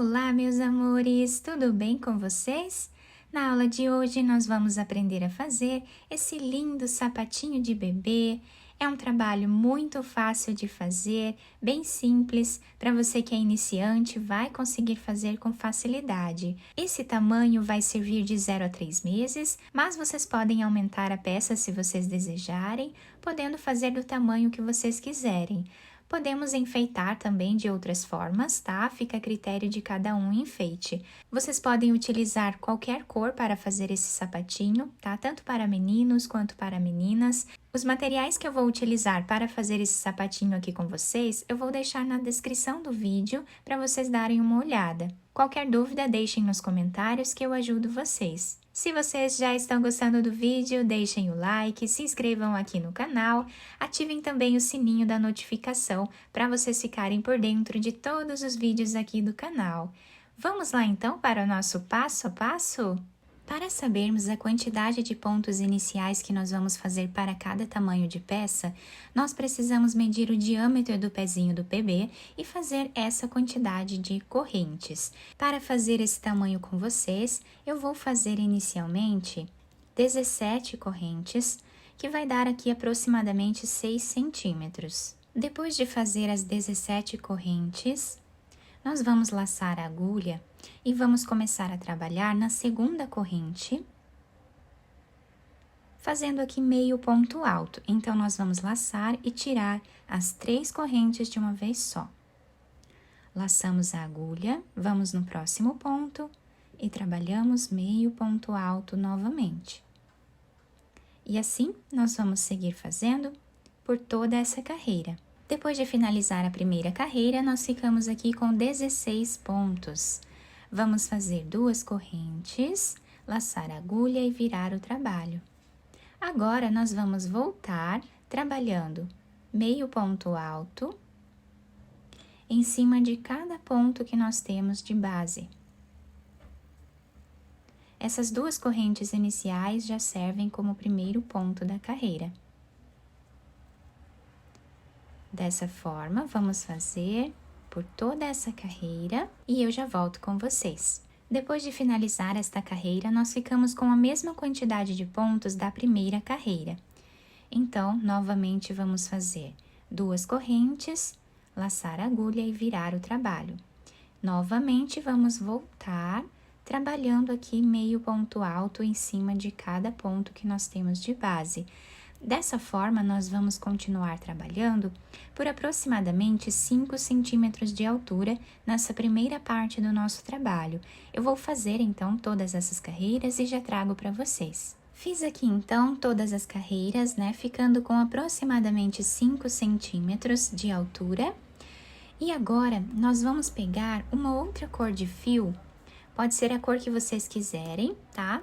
Olá, meus amores, tudo bem com vocês? Na aula de hoje nós vamos aprender a fazer esse lindo sapatinho de bebê. É um trabalho muito fácil de fazer, bem simples, para você que é iniciante vai conseguir fazer com facilidade. Esse tamanho vai servir de 0 a 3 meses, mas vocês podem aumentar a peça se vocês desejarem, podendo fazer do tamanho que vocês quiserem. Podemos enfeitar também de outras formas, tá? Fica a critério de cada um o enfeite. Vocês podem utilizar qualquer cor para fazer esse sapatinho, tá? Tanto para meninos quanto para meninas. Os materiais que eu vou utilizar para fazer esse sapatinho aqui com vocês, eu vou deixar na descrição do vídeo para vocês darem uma olhada. Qualquer dúvida, deixem nos comentários que eu ajudo vocês. Se vocês já estão gostando do vídeo, deixem o like, se inscrevam aqui no canal, ativem também o sininho da notificação para vocês ficarem por dentro de todos os vídeos aqui do canal. Vamos lá então para o nosso passo a passo? Para sabermos a quantidade de pontos iniciais que nós vamos fazer para cada tamanho de peça, nós precisamos medir o diâmetro do pezinho do bebê e fazer essa quantidade de correntes. Para fazer esse tamanho com vocês, eu vou fazer inicialmente 17 correntes, que vai dar aqui aproximadamente 6 centímetros. Depois de fazer as 17 correntes, nós vamos laçar a agulha e vamos começar a trabalhar na segunda corrente, fazendo aqui meio ponto alto. Então, nós vamos laçar e tirar as 3 correntes de uma vez só. Laçamos a agulha, vamos no próximo ponto e trabalhamos meio ponto alto novamente. E assim, nós vamos seguir fazendo por toda essa carreira. Depois de finalizar a primeira carreira, nós ficamos aqui com 16 pontos. Vamos fazer 2 correntes, laçar a agulha e virar o trabalho. Agora, nós vamos voltar trabalhando meio ponto alto em cima de cada ponto que nós temos de base. Essas 2 correntes iniciais já servem como primeiro ponto da carreira. Dessa forma, vamos fazer por toda essa carreira e eu já volto com vocês. Depois de finalizar esta carreira, nós ficamos com a mesma quantidade de pontos da primeira carreira. Então, novamente, vamos fazer 2 correntes, laçar a agulha e virar o trabalho. Novamente, vamos voltar trabalhando aqui meio ponto alto em cima de cada ponto que nós temos de base. Dessa forma, nós vamos continuar trabalhando por aproximadamente 5 centímetros de altura nessa primeira parte do nosso trabalho. Eu vou fazer, então, todas essas carreiras e já trago para vocês. Fiz aqui, então, todas as carreiras, né, ficando com aproximadamente 5 centímetros de altura. E agora, nós vamos pegar uma outra cor de fio, pode ser a cor que vocês quiserem, tá?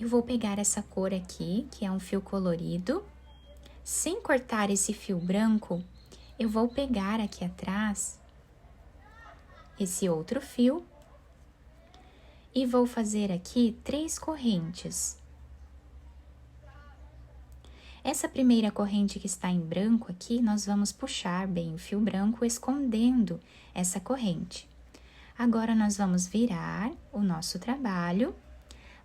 Eu vou pegar essa cor aqui, que é um fio colorido. Sem cortar esse fio branco, eu vou pegar aqui atrás esse outro fio e vou fazer aqui 3 correntes. Essa primeira corrente que está em branco aqui, nós vamos puxar bem o fio branco, escondendo essa corrente. Agora, nós vamos virar o nosso trabalho,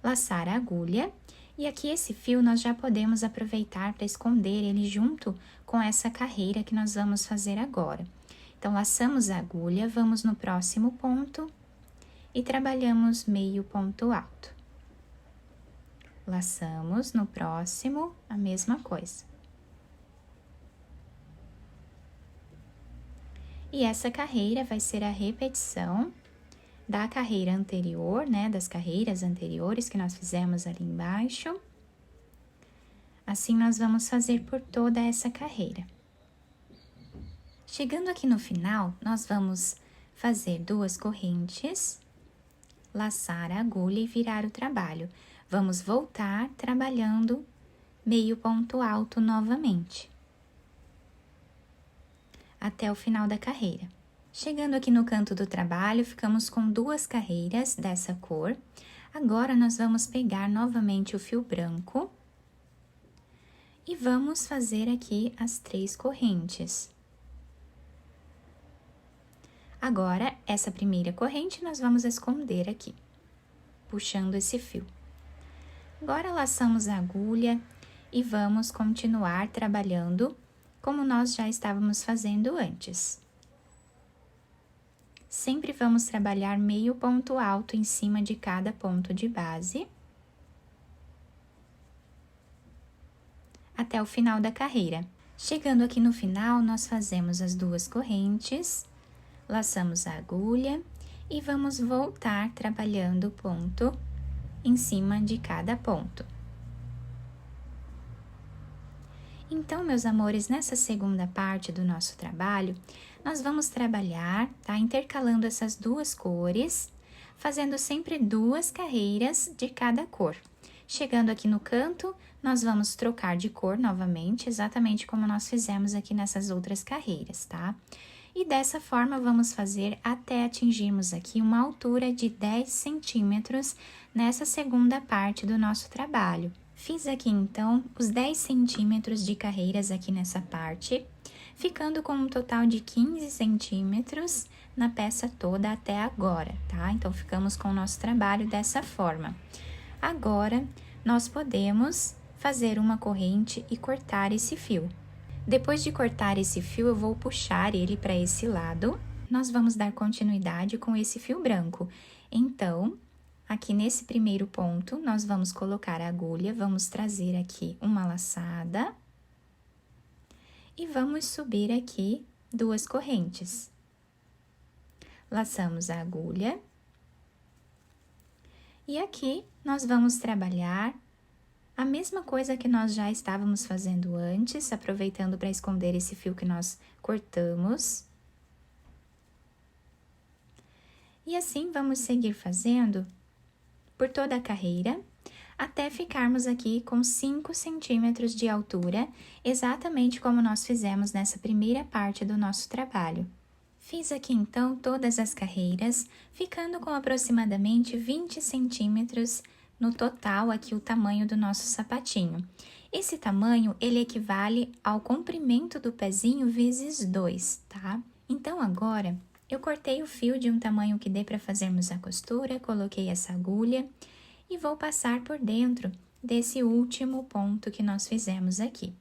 laçar a agulha, e aqui esse fio nós já podemos aproveitar para esconder ele junto com essa carreira que nós vamos fazer agora. Então, laçamos a agulha, vamos no próximo ponto e trabalhamos meio ponto alto. Laçamos no próximo, a mesma coisa. E essa carreira vai ser a repetição da carreira anterior, né, das carreiras anteriores que nós fizemos ali embaixo. Assim, nós vamos fazer por toda essa carreira. Chegando aqui no final, nós vamos fazer 2 correntes, laçar a agulha e virar o trabalho. Vamos voltar trabalhando meio ponto alto novamente, até o final da carreira. Chegando aqui no canto do trabalho, ficamos com 2 carreiras dessa cor. Agora, nós vamos pegar novamente o fio branco e vamos fazer aqui as 3 correntes. Agora, essa primeira corrente nós vamos esconder aqui, puxando esse fio. Agora, laçamos a agulha e vamos continuar trabalhando como nós já estávamos fazendo antes. Sempre vamos trabalhar meio ponto alto em cima de cada ponto de base, até o final da carreira. Chegando aqui no final, nós fazemos as 2 correntes, laçamos a agulha e vamos voltar trabalhando o ponto em cima de cada ponto. Então, meus amores, nessa segunda parte do nosso trabalho, nós vamos trabalhar, tá? Intercalando essas 2 cores, fazendo sempre 2 carreiras de cada cor. Chegando aqui no canto, nós vamos trocar de cor novamente, exatamente como nós fizemos aqui nessas outras carreiras, tá? E dessa forma, vamos fazer até atingirmos aqui uma altura de 10 centímetros nessa segunda parte do nosso trabalho. Fiz aqui, então, os 10 centímetros de carreiras aqui nessa parte, ficando com um total de 15 centímetros na peça toda até agora, tá? Então, ficamos com o nosso trabalho dessa forma. Agora, nós podemos fazer uma corrente e cortar esse fio. Depois de cortar esse fio, eu vou puxar ele para esse lado. Nós vamos dar continuidade com esse fio branco. Então, aqui nesse primeiro ponto, nós vamos colocar a agulha, vamos trazer aqui uma laçada e vamos subir aqui 2 correntes. Laçamos a agulha e aqui nós vamos trabalhar a mesma coisa que nós já estávamos fazendo antes, aproveitando para esconder esse fio que nós cortamos. E assim vamos seguir fazendo por toda a carreira, até ficarmos aqui com 5 centímetros de altura, exatamente como nós fizemos nessa primeira parte do nosso trabalho. Fiz aqui, então, todas as carreiras, ficando com aproximadamente 20 centímetros no total, aqui o tamanho do nosso sapatinho. Esse tamanho, ele equivale ao comprimento do pezinho vezes 2, tá? Então, agora, eu cortei o fio de um tamanho que dê para fazermos a costura, coloquei essa agulha e vou passar por dentro desse último ponto que nós fizemos aqui.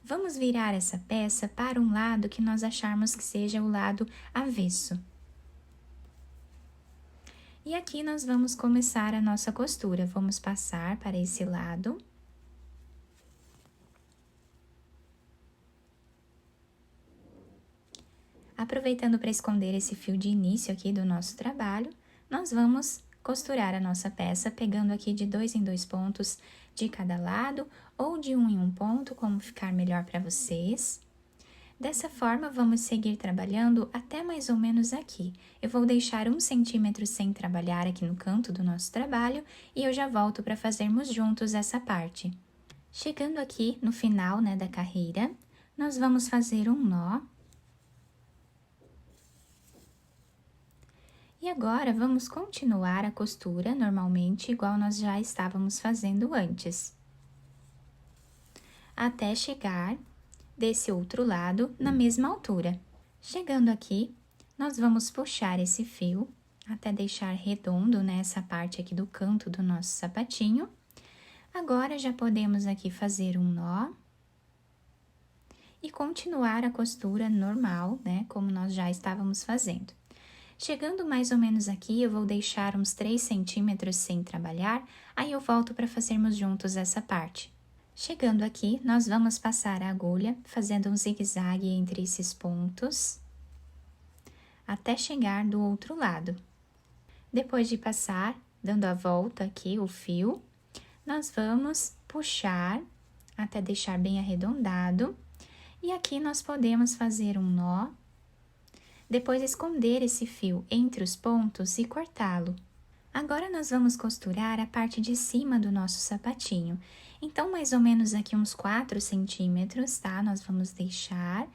Vamos virar essa peça para um lado que nós acharmos que seja o lado avesso. E aqui nós vamos começar a nossa costura. Vamos passar para esse lado. Aproveitando para esconder esse fio de início aqui do nosso trabalho, nós vamos costurar a nossa peça, pegando aqui de 2 em 2 pontos de cada lado, ou de 1 em 1 ponto, como ficar melhor para vocês. Dessa forma, vamos seguir trabalhando até mais ou menos aqui. Eu vou deixar 1 centímetro sem trabalhar aqui no canto do nosso trabalho e eu já volto para fazermos juntos essa parte. Chegando aqui no final, né, da carreira, nós vamos fazer um nó. E agora, vamos continuar a costura normalmente, igual nós já estávamos fazendo antes. Até chegar desse outro lado, na mesma altura. Chegando aqui, nós vamos puxar esse fio até deixar redondo nessa parte aqui do canto do nosso sapatinho. Agora, já podemos aqui fazer um nó e continuar a costura normal, né, como nós já estávamos fazendo. Chegando mais ou menos aqui, eu vou deixar uns 3 centímetros sem trabalhar, aí eu volto para fazermos juntos essa parte. Chegando aqui, nós vamos passar a agulha, fazendo um zigue-zague entre esses pontos, até chegar do outro lado. Depois de passar, dando a volta aqui, o fio, nós vamos puxar até deixar bem arredondado, e aqui nós podemos fazer um nó, depois esconder esse fio entre os pontos e cortá-lo. Agora, nós vamos costurar a parte de cima do nosso sapatinho. Então, mais ou menos aqui uns 4 centímetros, tá? Nós vamos deixar.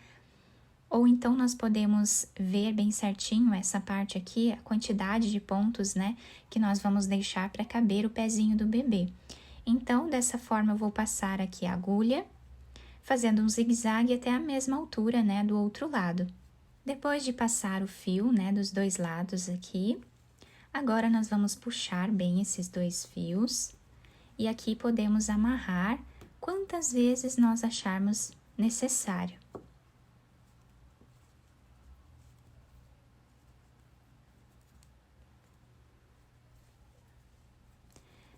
Ou então, nós podemos ver bem certinho essa parte aqui, a quantidade de pontos, né? Que nós vamos deixar para caber o pezinho do bebê. Então, dessa forma, eu vou passar aqui a agulha, fazendo um zigue-zague até a mesma altura, né? Do outro lado. Depois de passar o fio, né, dos dois lados aqui, agora nós vamos puxar bem esses dois fios e aqui podemos amarrar quantas vezes nós acharmos necessário.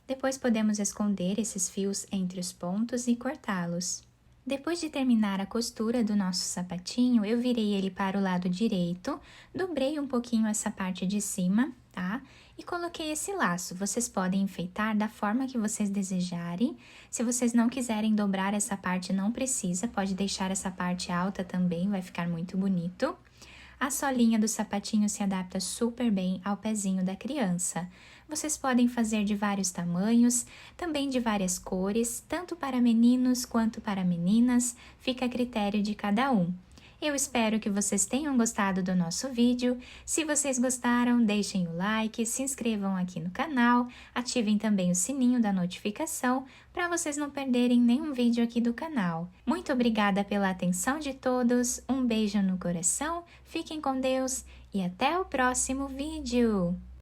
Depois podemos esconder esses fios entre os pontos e cortá-los. Depois de terminar a costura do nosso sapatinho, eu virei ele para o lado direito, dobrei um pouquinho essa parte de cima, tá? E coloquei esse laço. Vocês podem enfeitar da forma que vocês desejarem. Se vocês não quiserem dobrar essa parte, não precisa, pode deixar essa parte alta também, vai ficar muito bonito. A solinha do sapatinho se adapta super bem ao pezinho da criança. Vocês podem fazer de vários tamanhos, também de várias cores, tanto para meninos quanto para meninas, fica a critério de cada um. Eu espero que vocês tenham gostado do nosso vídeo. Se vocês gostaram, deixem o like, se inscrevam aqui no canal, ativem também o sininho da notificação para vocês não perderem nenhum vídeo aqui do canal. Muito obrigada pela atenção de todos, um beijo no coração, fiquem com Deus e até o próximo vídeo!